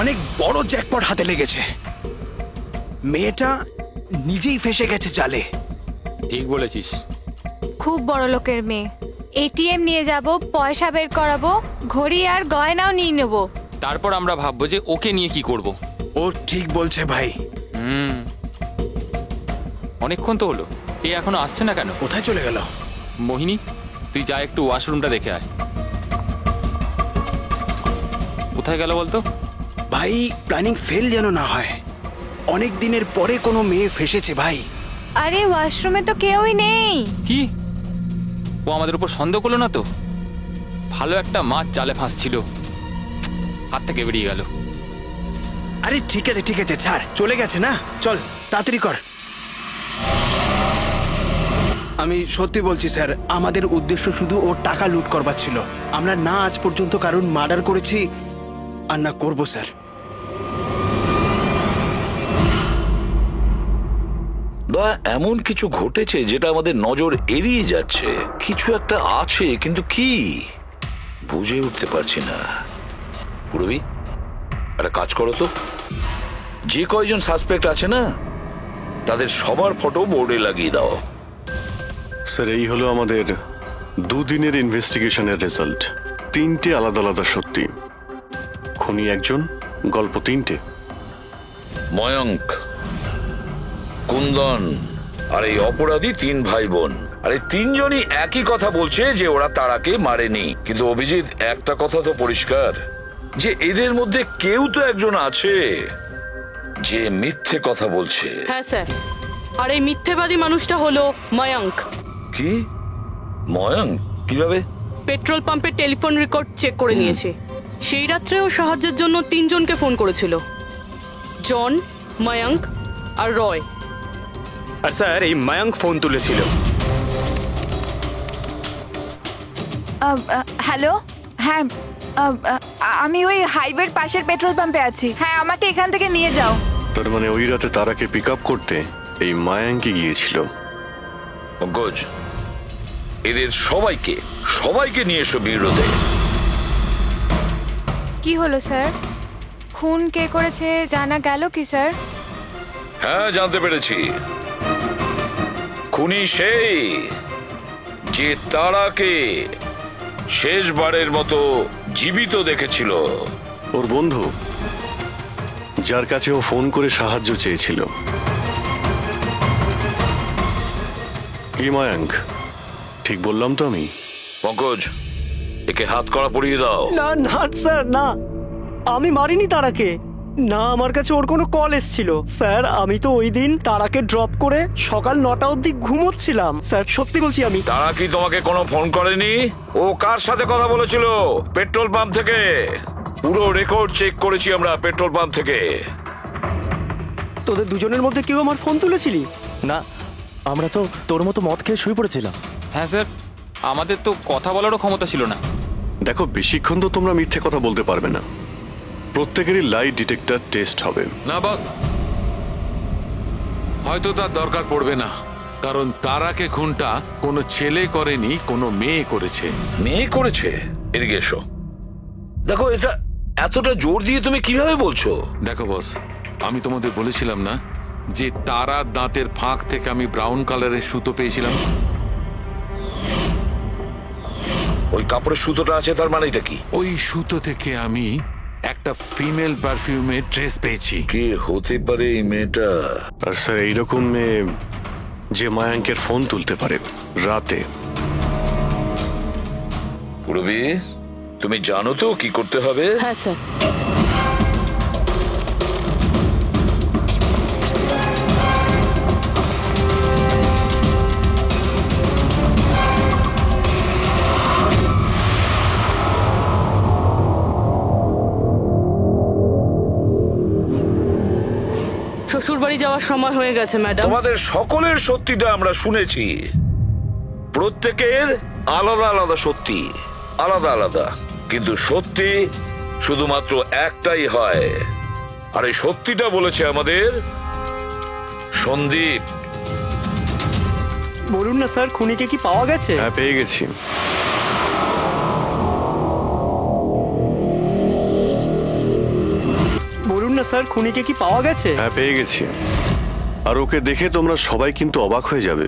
অনেক বড় জ্যাকপট হাতে লেগেছে। মেয়েটা নিজেই ফেসে গেছে জালে। ঠিক বলেছিস। খুব বড় লোকের মেয়ে। এটিএম নিয়ে যাব, পয়সা বের করাবো, ঘড়ি আর গয়নাও নিয়ে নেব। তারপর আমরা ভাববো যে ওকে নিয়ে কি করব। ও ঠিক বলছে ভাই। অনেকক্ষণ তো হলো, এ এখনো আসছে না কেন? কোথায় চলে গেল? মোহিনী, তুই যা একটু ওয়াশরুমটা দেখে আয়। কোথায় গেল বলতো? ভাই, প্ল্যানিং ফেল যেন না হয়। অনেক দিনের পরে কোনো মেয়ে ফেসেছে ভাই। আরে ওয়াশরুমে তো কেউই নেই। কি? ও আমাদের উপর সন্দেহ করলো না তো? ভালো একটা মাছ জালে ফাঁসছিল, হাত থেকে বেরিয়ে গেল। আরে ঠিক আছে ছাড়, চলে গেছে না, চল তাড়াতাড়ি কর। আমি সত্যি বলছি স্যার, আমাদের উদ্দেশ্য শুধু ওর টাকা লুট করবার ছিল। আমরা না আজ পর্যন্ত কারণ মার্ডার করেছি আর না করবো স্যার। দয়া, এমন কিছু ঘটেছে যেটা আমাদের নজর এড়িয়ে যাচ্ছে। কিছু একটা আছে, কিন্তু কি বুঝে উঠতে পারছি না। পুরবি, একটা কাজ করো তো, যে কয়জন সাসপেক্ট আছে না তাদের সবার ফটো বোর্ডে লাগিয়ে দাও। স্যার, এই হলো আমাদের 2 দিনের ইনভেস্টিগেশনের রেজাল্ট। 3টে আলাদা আলাদা সত্যি। খুনি একজন, গল্প 3টে। ময়ঙ্ক, কুন্দন আর এই অপরাধী 3 ভাই বোন। আর এই 3 জনই একই কথা বলছে যে ওরা তারাকে মারেনি। কিন্তু অভিজিৎ, একটা কথা তো পরিষ্কার যে এদের মধ্যে কেউ তো একজন আছে যে মিথ্যে কথা বলছে। হ্যাঁ স্যার, আর এই মিথ্যেবাদী মানুষটা হলো ময়ঙ্ক। কি? ময়ঙ্ক কিভাবে? পেট্রোল পাম্পের টেলিফোন রেকর্ড চেক করে নিয়েছে। সেই রাত্রে ও সাহায্যের জন্য 3 জনকে ফোন করেছিল, জন, ময়ঙ্ক আর রয়। আর স্যার, এই ময়ঙ্ক ফোন তুলেছিল। হ্যালো, হ্যাঁ, আমি ওই হাইওয়ের পাশের পেট্রোল পাম্পে আছি। হ্যাঁ, আমাকে এখান থেকে নিয়ে যাও। তার মানে ওই রাতে তারাকে পিক আপ করতে এই মায়াঙ্কি গিয়েছিল। পঙ্কজ, এদের সবাইকে নিয়ে এসো বিরোধে। কি হলো স্যার? খুন কে করেছে জানা গেল কি স্যার? হ্যাঁ, জানতে পেরেছি। খুনি সেই যে তারাকে শেষবারের মতো জীবিত দেখেছিল। ওর বন্ধু, যার কাছে ও ফোন করে সাহায্য চেয়েছিল। কি মায়াঙ্ক, ঠিক বললাম তো আমি? পঙ্কজ, একে হাত কড়া পরিয়ে দাও। না না স্যার, না, আমি মারিনি তারাকে। না, আমার কাছে ওর কোনো কল এসেছিল স্যার। আমি তো ওই দিন তারাকে ড্রপ করে সকাল 9টা অবধি ঘুমোচ্ছিলাম স্যার, সত্যি বলছি আমি। তারা কি তোমাকে কোনো ফোন করেনি? ও কার সাথে কথা বলেছিল? পেট্রোল পাম্প থেকে। পুরো রেকর্ড চেক করেছি আমরা পেট্রোল পাম্প থেকে। তোদের দুজনের মধ্যে কেউ আমার ফোন তুলেছিলি? না, আমরা তো তোর মতো মদ খেয়ে শুয়ে পড়েছিলাম। হ্যাঁ স্যার, আমাদের তো কথা বলারও ক্ষমতা ছিল না। দেখো, বেশিক্ষণ তো তোমরা মিথ্যে কথা বলতে পারবে না। প্রত্যেকেরই লাই ডিটেক্টর টেস্ট হবে। না বস, হয়তো তার দরকার পড়বে না, কারণ তারাকে খুনটা কোনো ছেলে করেনি, কোনো মেয়ে করেছে। মেয়ে করেছে? এদিকে এসো। দেখো, এটা এতটা জোর দিয়ে তুমি কিভাবে বলছো? দেখো বস, আমি তোমাদের বলেছিলাম না যে তারার দাঁতের ফাঁক থেকে আমি ব্রাউন কালারের সুতো পেয়েছিলাম? ওই কাপড়ের সুতোটা আছে, তার মানে এটা কি? ওই সুতো থেকে আমি একটা ফিমেল পারফিউমের ড্রেস পেয়েছি। কে হতে পারে এই মেয়েটা? আর স্যার, এইরকম মেয়ে যে মায়াঙ্কের ফোন তুলতে পারে রাতে। পুরবি, তুমি জানো তো কি করতে হবে? হ্যাঁ স্যার। শ্বশুর বাড়ি যাওয়ার সময় হয়ে গেছে ম্যাডাম। তোমাদের সকলের সত্যিটা আমরা শুনেছি। প্রত্যেকের আলাদা আলাদা সত্যি, আলাদা আলাদা, কিন্তু সত্যি শুধুমাত্র একটাই হয়। আর এই সত্যিটা বলেছে আমাদের সন্দীপ। বলুন না স্যার, খুনিকে কি পাওয়া গেছে? হ্যাঁ, পেয়ে গেছি। বলুন না স্যার, খুনিকে কি পাওয়া গেছে? হ্যাঁ, পেয়ে গেছি। আর ওকে দেখে তোমরা সবাই কিন্তু অবাক হয়ে যাবে,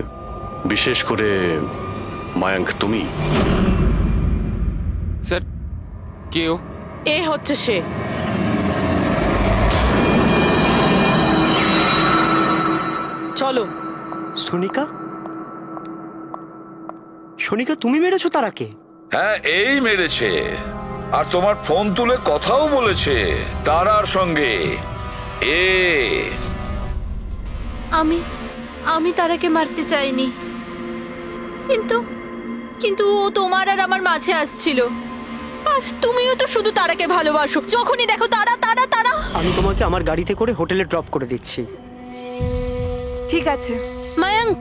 বিশেষ করে মায়াঙ্ক, তুমি। স্যার, কেউ? এ হচ্ছে সে। চলো। সোনিকা? সোনিকা, তুমি মেরেছো তারাকে? হ্যাঁ, এই মেরেছে। আর তোমার ফোন তুলে কথাও বলেছে তারার সঙ্গে। আমি তারাকে মারতে চাইনি, কিন্তু ও তোমার আর আমার মাঝে আসছিল। আর তুমিও তো শুধু তারাকে ভালোবাসো, যখনই দেখো তারা তারা তারা। আমি তোমাকে আমার গাড়িতে করে হোটেলে ড্রপ করে দিচ্ছি। ঠিক আছে। মায়াঙ্ক,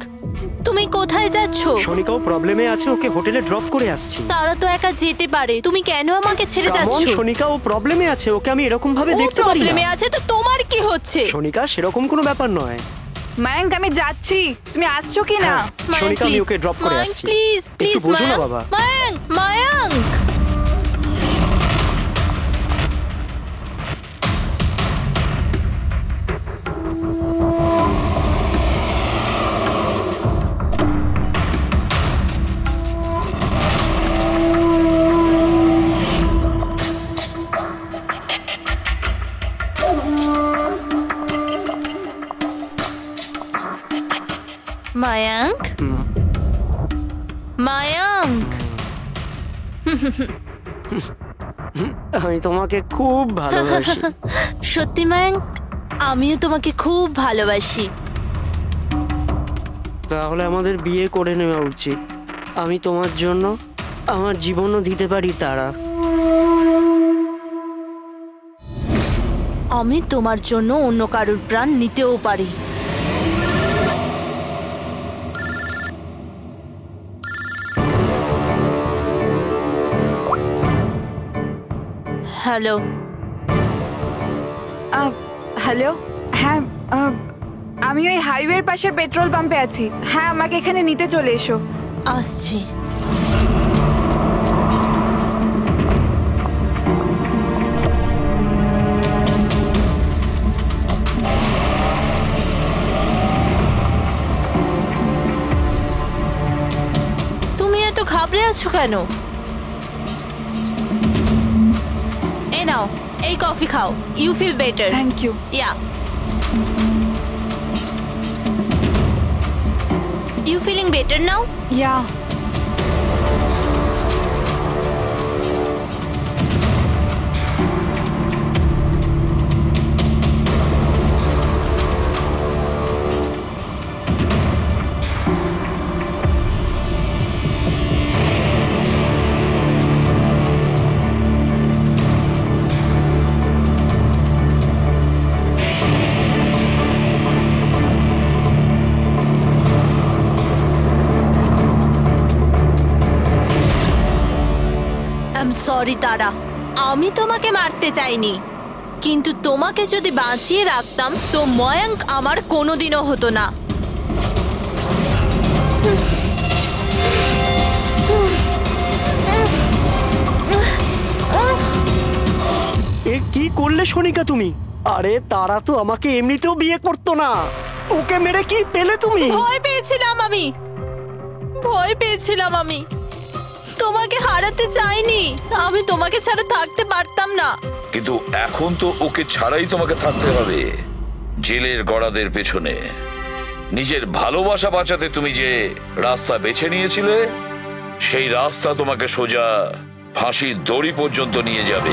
তুমি কোথায় যাচ্ছ? সোনিকাও প্রবলেমে আছে, ওকে হোটেলে ড্রপ করে আসছি। তারা তো একা যেতে পারে, তুমি কেন আমাকে ছেড়ে যাচ্ছ? সোনিকা ও প্রবলেমে আছে, ওকে আমি এরকম ভাবে দেখতে পারি না। প্রবলেমে আছে তো তোমার কি হচ্ছে? সোনিকা, সেরকম কোনো ব্যাপার নয়। মায়াঙ্ক, আমি যাচ্ছি, তুমি আসছো কি না? সোনিকা, আমি ওকে ড্রপ করে আসছি। প্লিজ প্লিজ, একটু বোঝো না বাবা। মায়াঙ্ক, মায়াঙ্ক। মায়াঙ্ক, মায়াঙ্ক। আমি তোমাকে খুব ভালোবাসি। সত্যি মায়াঙ্ক, আমিও তোমাকে খুব ভালোবাসি। তাহলে আমাদের বিয়ে করে নেওয়া উচিত। আমি তোমার জন্য আমার জীবনও দিতে পারি তারা। আমি তোমার জন্য অন্য কারোর প্রাণ নিতেও পারি। হ্যালো। হ্যালো। হ্যাঁ, আমি ওই হাইওয়ের পাশের পেট্রোল পাম্পে আছি। হ্যাঁ, আমাকে এখানে নিতে চলে এসো। আসছি। তুমি এত ঘাবড়ে আছো কেন? এই নাও, এই কফি খাও। You feel better. Thank you. Yeah. You feeling better now? Yeah. Sorry Tara, আমি তোমাকে মারতে চাইনি, কিন্তু তোমাকে যদি বাঁচিয়ে রাখতাম তো ময়াঙ্ক আমার কোনোদিনও হতো না। এ কি করলে সোনিকা তুমি? আরে তারা তো আমাকে এমনিতেও বিয়ে করতো না, ওকে মেরে কি পেলে তুমি? ভয় পেয়েছিলাম আমি তোমাকে হারাতে চাইনি, আমি তোমাকে ছাড়া থাকতে পারতাম না। কিন্তু এখন তো ওকে ছাড়াই তোমাকে থাকতে হবে জেলের গড়াদের পেছনে। নিজের ভালোবাসা বাঁচাতে তুমি যে রাস্তা বেছে নিয়েছিলে, সেই রাস্তা তোমাকে সোজা ফাঁসির দড়ি পর্যন্ত নিয়ে যাবে।